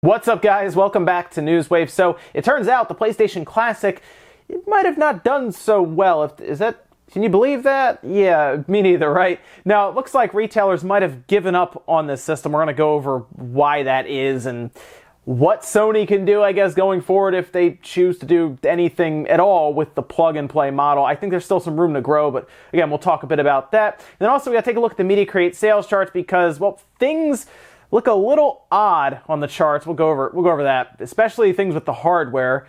What's up, guys? Welcome back to Newswave. So it turns out the PlayStation Classic, it might have not done so well. Can you believe that? Yeah, me neither, right? Now, it looks like retailers might have given up on this system. We're going to go over why that is and what Sony can do, I guess, going forward if they choose to do anything at all with the plug-and-play model. I think there's still some room to grow, but again, we'll talk a bit about that. And then also, we got to take a look at the Media Create sales charts because, well, things look a little odd on the charts. We'll go over that, especially things with the hardware.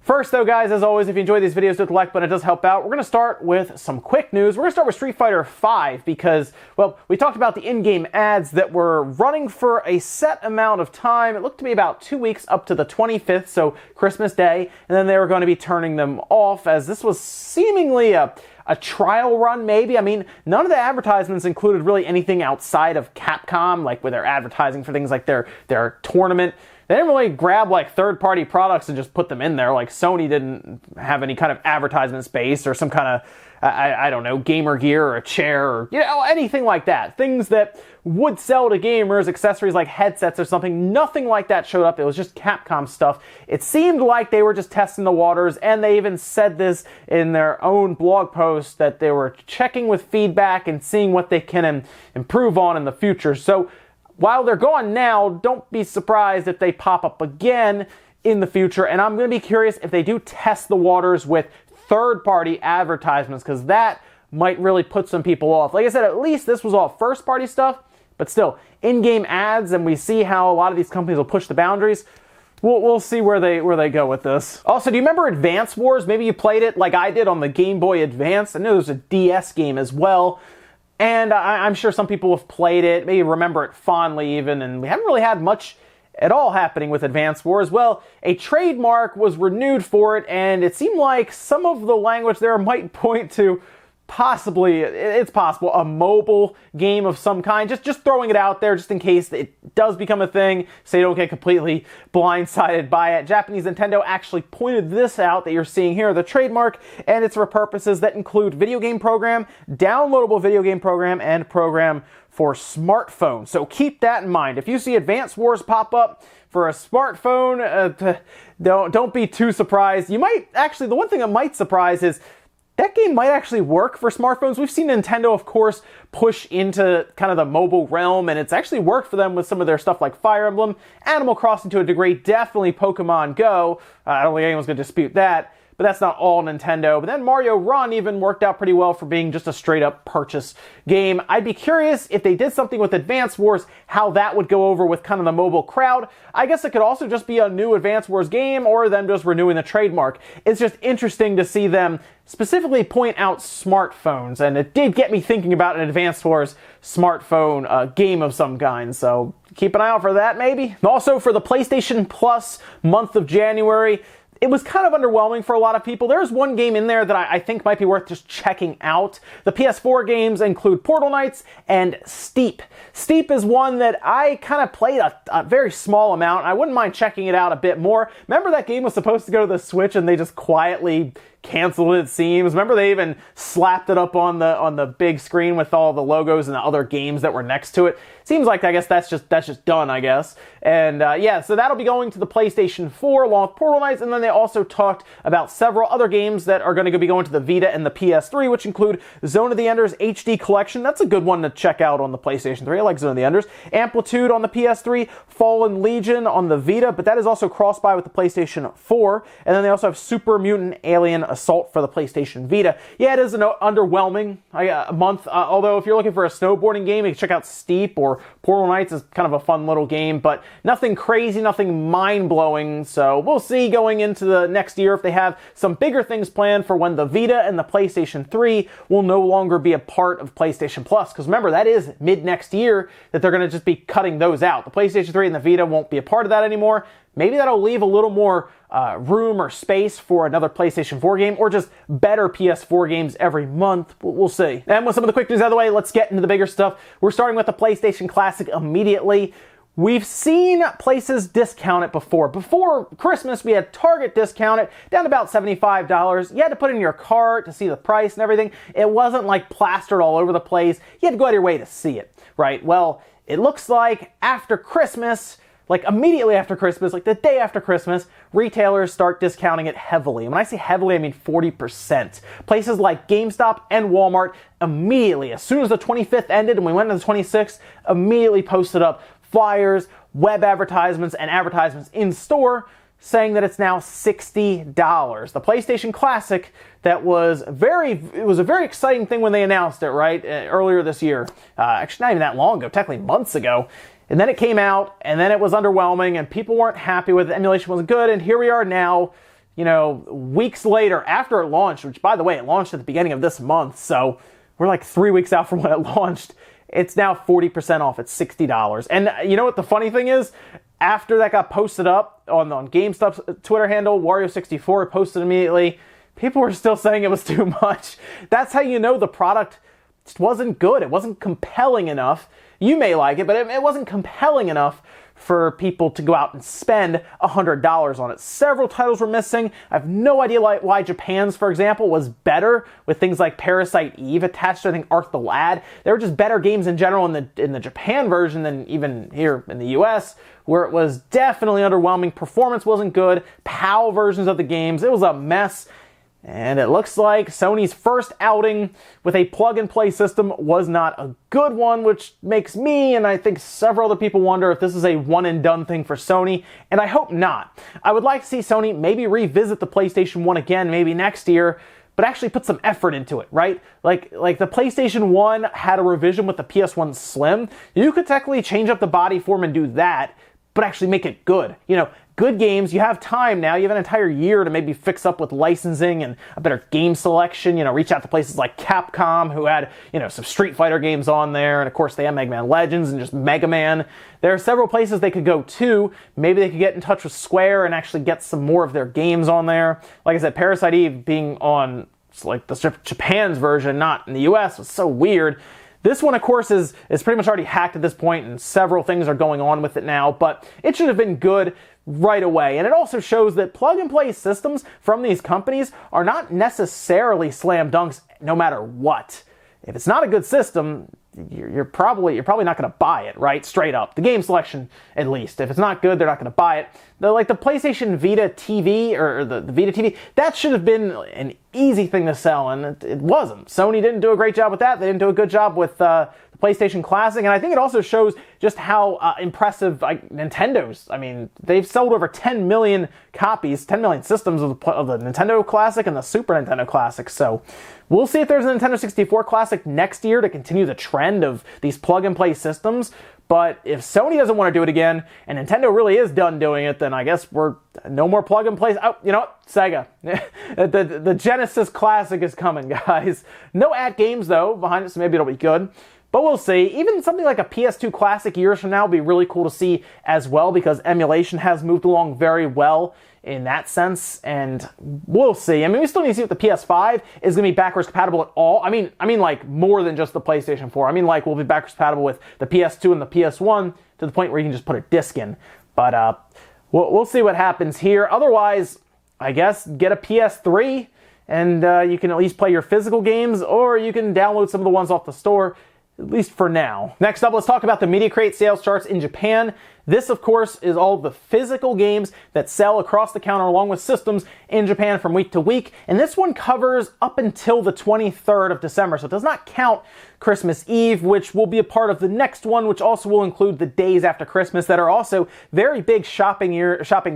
First, though, guys, as always, if you enjoy these videos, hit the like button. It does help out. We're going to start with some quick news. We're going to start with Street Fighter V because, well, we talked about the in-game ads that were running for a set amount of time. It looked to be about 2 weeks up to the 25th, so Christmas Day, and then they were going to be turning them off as this was seemingly a trial run, maybe. I mean, none of the advertisements included really anything outside of Capcom, like where they're advertising for things like their tournament. They didn't really grab like third-party products and just put them in there. Like Sony didn't have any kind of advertisement space or some kind of, I don't know, gamer gear or a chair or, anything like that. Things that would sell to gamers, accessories like headsets or something. Nothing like that showed up. It was just Capcom stuff. It seemed like they were just testing the waters, and they even said this in their own blog post that they were checking with feedback and seeing what they can improve on in the future. So while they're gone now, don't be surprised if they pop up again in the future. And I'm going to be curious if they do test the waters with third-party advertisements, because that might really put some people off. Like I said, at least this was all first-party stuff, but still, in-game ads, and we see how a lot of these companies will push the boundaries. We'll see where they go with this. Also, do you remember Advance Wars? Maybe you played it like I did on the Game Boy Advance. I know there's a DS game as well. And I'm sure some people have played it, maybe remember it fondly even, and we haven't really had much at all happening with Advance Wars. Well, a trademark was renewed for it, and it seemed like some of the language there might point to possibly, it's possible, a mobile game of some kind. Just throwing it out there just in case it does become a thing, so you don't get completely blindsided by it. Japanese Nintendo actually pointed this out that you're seeing here, the trademark, and it's for purposes that include video game program, downloadable video game program, and program for smartphone. So keep that in mind. If you see Advance Wars pop up for a smartphone, don't be too surprised. You might, actually, the one thing that might surprise is that game might actually work for smartphones. We've seen Nintendo, of course, push into kind of the mobile realm, and it's actually worked for them with some of their stuff like Fire Emblem, Animal Crossing to a degree, definitely Pokemon Go. I don't think anyone's going to dispute that, but that's not all Nintendo. But then Mario Run even worked out pretty well for being just a straight-up purchase game. I'd be curious if they did something with Advance Wars, how that would go over with kind of the mobile crowd. I guess it could also just be a new Advance Wars game, or them just renewing the trademark. It's just interesting to see them specifically point out smartphones, and it did get me thinking about an Advance Wars smartphone game of some kind, so keep an eye out for that maybe. Also, for the PlayStation Plus month of January, it was kind of underwhelming for a lot of people. There's one game in there that I think might be worth just checking out. The PS4 games include Portal Knights and Steep. Steep is one that I kind of played a very small amount. I wouldn't mind checking it out a bit more. Remember that game was supposed to go to the Switch and they just quietly canceled it, it seems. Remember they even slapped it up on the big screen with all the logos and the other games that were next to it. Seems like, I guess that's just done, I guess. And yeah, so that'll be going to the PlayStation 4 along with Portal Knights, and then they also talked about several other games that are going to be going to the Vita and the PS3, which include Zone of the Enders HD Collection. That's a good one to check out on the PlayStation 3. I like Zone of the Enders. Amplitude on the PS3, Fallen Legion on the Vita, but that is also cross-buy with the PlayStation 4. And then they also have Super Mutant Alien Assault for the PlayStation Vita. Yeah, it is an underwhelming month, although if you're looking for a snowboarding game, you can check out Steep, or Portal Knights is kind of a fun little game, but nothing crazy, nothing mind-blowing, so we'll see going into the next year if they have some bigger things planned for when the Vita and the PlayStation 3 will no longer be a part of PlayStation Plus, because remember, that is mid-next year that they're going to just be cutting those out. The PlayStation 3 and the Vita won't be a part of that anymore. Maybe that'll leave a little more room or space for another PlayStation 4 game, or just better PS4 games every month. We'll see. And with some of the quick news out of the way, let's get into the bigger stuff. We're starting with the PlayStation Classic immediately. We've seen places discount it before. Before Christmas, we had Target discount it down to about $75. You had to put it in your cart to see the price and everything. It wasn't like plastered all over the place. You had to go out of your way to see it, right? Well, it looks like after Christmas, like immediately after Christmas, like the day after Christmas, retailers start discounting it heavily. And when I say heavily, I mean 40%. Places like GameStop and Walmart immediately, as soon as the 25th ended and we went to the 26th, immediately posted up flyers, web advertisements, and advertisements in store saying that it's now $60. The PlayStation Classic, it was a very exciting thing when they announced it, right? Earlier this year. Actually, not even that long ago, technically months ago. And then it came out, and then it was underwhelming, and people weren't happy with it. Emulation wasn't good, and here we are now, weeks later after it launched, which, by the way, it launched at the beginning of this month, so we're like 3 weeks out from when it launched. It's now 40% off at $60. And you know what the funny thing is? After that got posted up on GameStop's Twitter handle, Wario64 posted immediately, people were still saying it was too much. That's how you know the product just wasn't good. It wasn't compelling enough. You may like it, but it wasn't compelling enough for people to go out and spend $100 on it. Several titles were missing. I have no idea why Japan's, for example, was better with things like Parasite Eve attached to, I think, Arc the Lad. They were just better games in general in the Japan version than even here in the US, where it was definitely underwhelming. Performance wasn't good. PAL versions of the games, it was a mess. And it looks like Sony's first outing with a plug-and-play system was not a good one, which makes me and I think several other people wonder if this is a one-and-done thing for Sony, and I hope not. I would like to see Sony maybe revisit the PlayStation 1 again, maybe next year, but actually put some effort into it, right? Like the PlayStation 1 had a revision with the PS1 Slim. You could technically change up the body form and do that, but actually make it good. Good games, you have time now, you have an entire year to maybe fix up with licensing and a better game selection, reach out to places like Capcom, who had, some Street Fighter games on there, and of course they have Mega Man Legends and just Mega Man. There are several places they could go to. Maybe they could get in touch with Square and actually get some more of their games on there. Like I said, Parasite Eve being on, like, the Japan's version, not in the US, was so weird. This one, of course, is pretty much already hacked at this point, and several things are going on with it now, but it should have been good right away. And it also shows that plug-and-play systems from these companies are not necessarily slam dunks no matter what. If it's not a good system, you're probably not going to buy it, right? Straight up. The game selection, at least. If it's not good, they're not going to buy it. The PlayStation Vita TV, or the Vita TV, that should have been an easy thing to sell, and it wasn't. Sony didn't do a great job with that. They didn't do a good job with the PlayStation Classic, and I think it also shows just how impressive Nintendo's. I mean, they've sold over 10 million copies, 10 million systems of the Nintendo Classic and the Super Nintendo Classic, so we'll see if there's a Nintendo 64 Classic next year to continue the trend of these plug-and-play systems. But if Sony doesn't want to do it again, and Nintendo really is done doing it, then I guess we're no more plug-and-plays. Oh, you know what? Sega. the Genesis Classic is coming, guys. No at-games, though, behind it, so maybe it'll be good. But we'll see. Even something like a PS2 Classic years from now will be really cool to see as well, because emulation has moved along very well in that sense, and we'll see. I mean, we still need to see if the PS5 is going to be backwards compatible at all. I mean, like more than just the PlayStation 4. I mean, like we'll be backwards compatible with the PS2 and the PS1 to the point where you can just put a disc in. But we'll see what happens here. Otherwise, I guess get a PS3, and you can at least play your physical games, or you can download some of the ones off the store, at least for now. Next up, let's talk about the MediaCrate sales charts in Japan. This, of course, is all the physical games that sell across the counter along with systems in Japan from week to week. And this one covers up until the 23rd of December. So it does not count Christmas Eve, which will be a part of the next one, which also will include the days after Christmas that are also very big shopping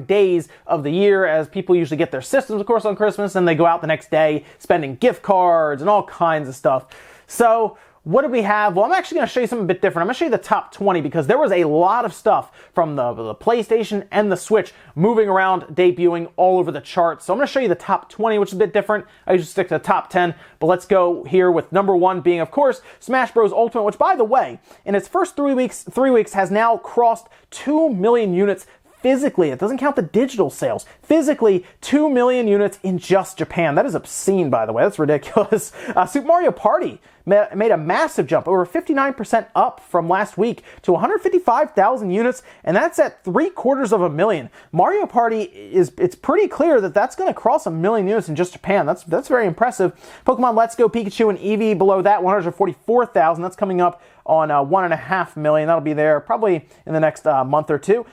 days of the year, as people usually get their systems, of course, on Christmas, and they go out the next day spending gift cards and all kinds of stuff. So what do we have? Well, I'm actually going to show you something a bit different. I'm going to show you the top 20 because there was a lot of stuff from the PlayStation and the Switch moving around, debuting all over the charts. So I'm going to show you the top 20, which is a bit different. I usually stick to the top 10, but let's go here with number 1 being, of course, Smash Bros. Ultimate, which, by the way, in its first 3 weeks has now crossed 2 million units physically. It doesn't count the digital sales. Physically, 2 million units in just Japan. That is obscene, by the way. That's ridiculous. Super Mario Party made a massive jump, over 59% up from last week to 155,000 units, and that's at 750,000. Mario Party it's pretty clear that that's going to cross 1 million units in just Japan. That's very impressive. Pokemon Let's Go Pikachu and Eevee below that, 144,000. That's coming up on 1.5 million. That'll be there probably in the next month or two.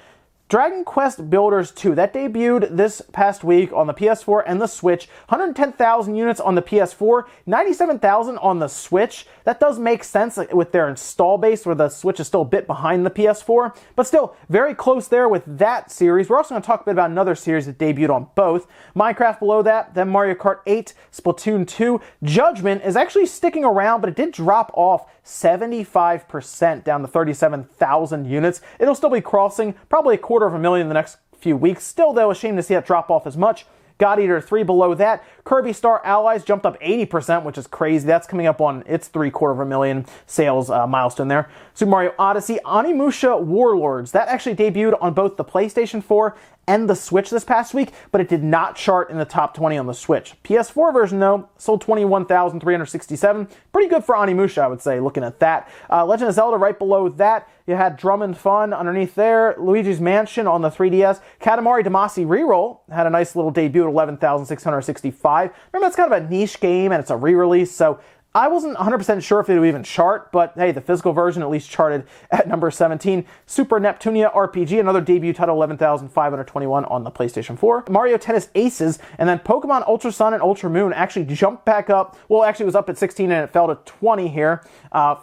Dragon Quest Builders 2, that debuted this past week on the PS4 and the Switch. 110,000 units on the PS4, 97,000 on the Switch. That does make sense with their install base, where the Switch is still a bit behind the PS4, but still very close there with that series. We're also going to talk a bit about another series that debuted on both. Minecraft below that, then Mario Kart 8, Splatoon 2. Judgment is actually sticking around, but it did drop off 75%, down to 37,000 units. It'll still be crossing probably 250,000 in the next few weeks. Still, though, a shame to see it drop off as much. God Eater 3 below that. Kirby Star Allies jumped up 80%, which is crazy. That's coming up on its 750,000 sales milestone there. Super Mario Odyssey, Onimusha Warlords. That actually debuted on both the PlayStation 4 and the Switch this past week, but it did not chart in the top 20 on the Switch. PS4 version, though, sold 21,367. Pretty good for Onimusha, I would say, looking at that. Legend of Zelda right below that. You had Drum and Fun underneath there. Luigi's Mansion on the 3DS. Katamari Damacy Reroll had a nice little debut at 11,665. Remember, that's kind of a niche game, and it's a re-release, so I wasn't 100% sure if it would even chart, but hey, the physical version at least charted at number 17. Super Neptunia RPG, another debut title, 11,521 on the PlayStation 4. Mario Tennis Aces, and then Pokemon Ultra Sun and Ultra Moon actually jumped back up. Well, actually it was up at 16 and it fell to 20 here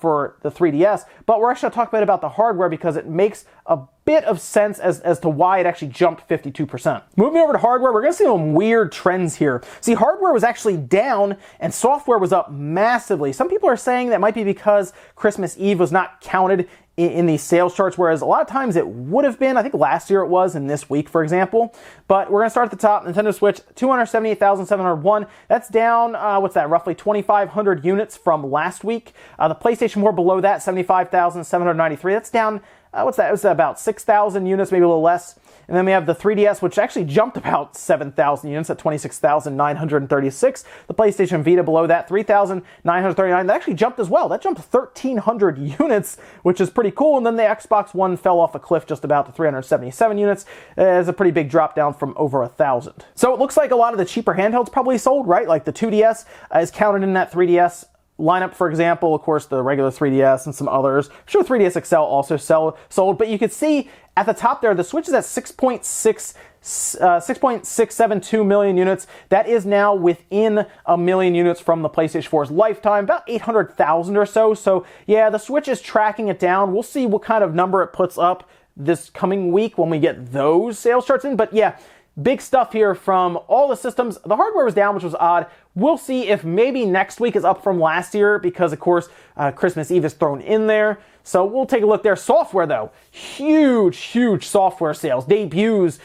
for the 3DS. But we're actually going to talk a bit about the hardware because it makes a bit of sense as to why it actually jumped 52%. Moving over to hardware, we're going to see some weird trends here. See, hardware was actually down and software was up massively. Some people are saying that might be because Christmas Eve was not counted in these sales charts, whereas a lot of times it would have been. I think last year it was, and this week, for example. But we're going to start at the top. Nintendo Switch, 278,701. That's down, roughly 2,500 units from last week. The PlayStation 4 below that, 75,793. That's down, it was about 6,000 units, maybe a little less. And then we have the 3DS, which actually jumped about 7,000 units at 26,936. The PlayStation Vita below that, 3,939. That actually jumped as well. That jumped 1,300 units, which is pretty cool. And then the Xbox One fell off a cliff just about to 377 units. It's a pretty big drop down from over 1,000. So it looks like a lot of the cheaper handhelds probably sold, right? Like the 2DS is counted in that 3DS lineup, for example. Of course, the regular 3DS and some others. I'm sure 3DS XL also sold, but you could see at the top there, the Switch is at 6.672 million units. That is now within a million units from the PlayStation 4's lifetime, about 800,000 or so. So yeah, the Switch is tracking it down. We'll see what kind of number it puts up this coming week when we get those sales charts in. But yeah, big stuff here from all the systems. The hardware was down, which was odd. We'll see if maybe next week is up from last year because, of course, Christmas Eve is thrown in there. So we'll take a look there. Software, though, huge software sales. Debuts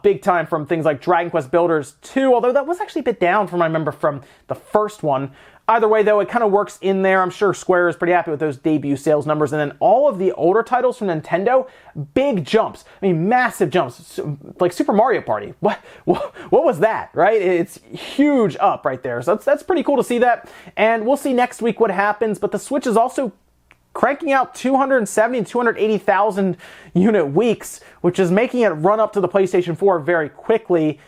big time from things like Dragon Quest Builders 2, although that was actually a bit down from, I remember, from the first one. Either way, though, it kind of works in there. I'm sure Square is pretty happy with those debut sales numbers. And then all of the older titles from Nintendo, big jumps. I mean, massive jumps, like Super Mario Party. What was that, right? It's huge up right there. So that's pretty cool to see that. And we'll see next week what happens. But the Switch is also cranking out 270 and 280,000 unit weeks, which is making it run up to the PlayStation 4 very quickly.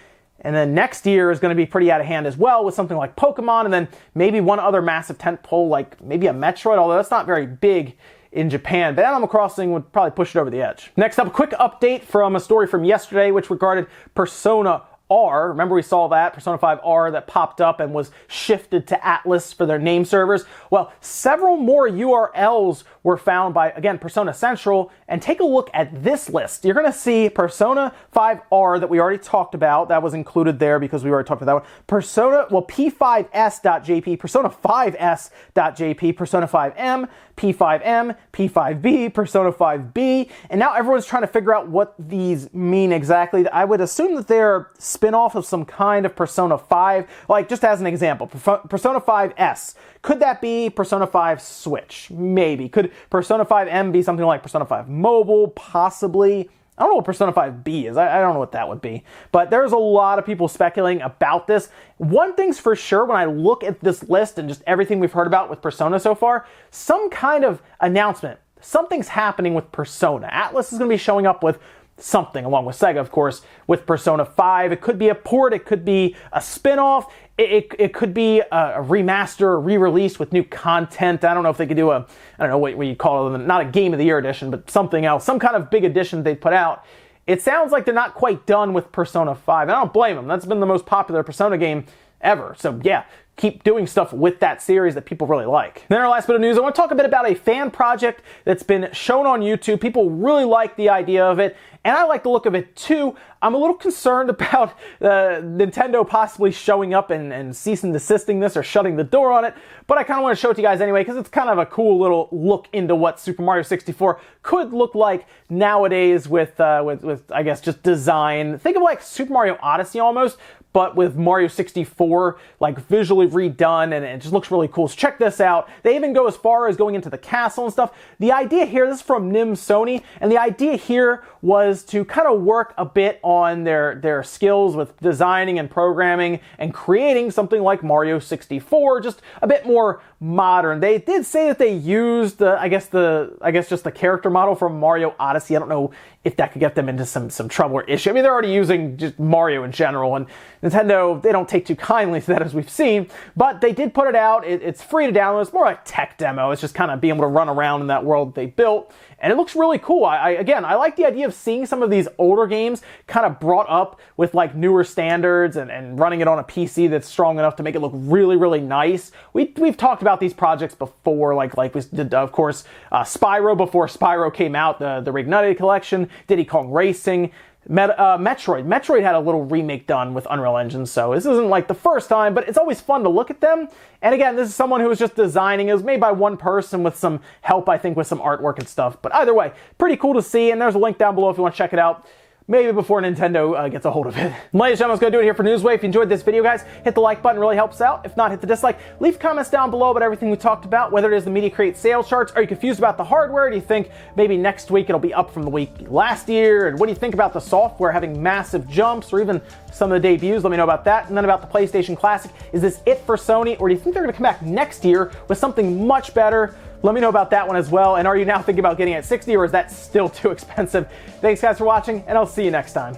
And then next year is going to be pretty out of hand as well with something like Pokemon and then maybe one other massive tentpole like maybe a Metroid, although that's not very big in Japan. But Animal Crossing would probably push it over the edge. Next up, a quick update from a story from yesterday which regarded Persona R. Remember we saw that, Persona 5 R, that popped up and was shifted to Atlas for their name servers? Well, several more URLs were found by, again, Persona Central, and take a look at this list. You're going to see Persona 5 R that we already talked about. That was included there because we already talked about that one. P5s.jp, Persona 5s.jp, Persona 5M, P5M, P5B, Persona 5B, and now everyone's trying to figure out what these mean exactly. I would assume that they're spin-off of some kind of Persona 5, like just as an example, Persona 5S. Could that be Persona 5 Switch? Maybe. Could Persona 5M be something like Persona 5 Mobile? Possibly. I don't know what Persona 5B is. I don't know what that would be. But there's a lot of people speculating about this. One thing's for sure, when I look at this list and just everything we've heard about with Persona so far, some kind of announcement. Something's happening with Persona. Atlas is going to be showing up with something, along with Sega, of course, with Persona 5. It could be a port. It could be a spin-off. It could be a remaster, a re-release with new content. I don't know if they could do what you call it, not a Game of the Year edition, but something else, some kind of big edition they put out. it sounds like they're not quite done with Persona 5. And I don't blame them. That's been the most popular Persona game ever. So yeah, keep doing stuff with that series that people really like. Then our last bit of news, I want to talk a bit about a fan project that's been shown on YouTube. People really like the idea of it, and I like the look of it too. I'm a little concerned about Nintendo possibly showing up and cease and desisting this or shutting the door on it, but I kind of want to show it to you guys anyway because it's kind of a cool little look into what Super Mario 64 could look like nowadays with I guess just design. Think of like Super Mario Odyssey almost, but with Mario 64 like visually redone, and it just looks really cool. So check this out. They even go as far as going into the castle and stuff. The idea here, this is from Nim Sony, and the idea here was to kind of work a bit on their skills with designing and programming and creating something like Mario 64, just a bit more modern. They did say that they used I guess just the character model from Mario Odyssey. I don't know if that could get them into some trouble or issue. I mean, they're already using just Mario in general, and Nintendo, they don't take too kindly to that, as we've seen, but they did put it out. It's free to download. It's more like tech demo. It's just kind of being able to run around in that world they built, and it looks really cool. Again, I like the idea of seeing some of these older games kind of brought up with like newer standards and running it on a PC that's strong enough to make it look really, really nice. We've talked about these projects before, like we did, of course, Spyro before Spyro came out, the Reignited Collection, Diddy Kong Racing, Metroid. Metroid had a little remake done with Unreal Engine, so this isn't like the first time, but it's always fun to look at them. And again, this is someone who was just designing. It was made by one person with some help, I think, with some artwork and stuff. But either way, pretty cool to see, and there's a link down below if you want to check it out. Maybe before Nintendo gets a hold of it. Ladies and gentlemen, that's going to do it here for Newswave. If you enjoyed this video, guys, hit the like button, really helps out. If not, hit the dislike. Leave comments down below about everything we talked about, whether it is the Media Create sales charts. Are you confused about the hardware? Do you think maybe next week it'll be up from the week last year? And what do you think about the software having massive jumps, or even some of the debuts? Let me know about that. And then about the PlayStation Classic. Is this it for Sony, or do you think they're going to come back next year with something much better? Let me know about that one as well. And are you now thinking about getting it at 60, or is that still too expensive? Thanks guys for watching, and I'll see you next time.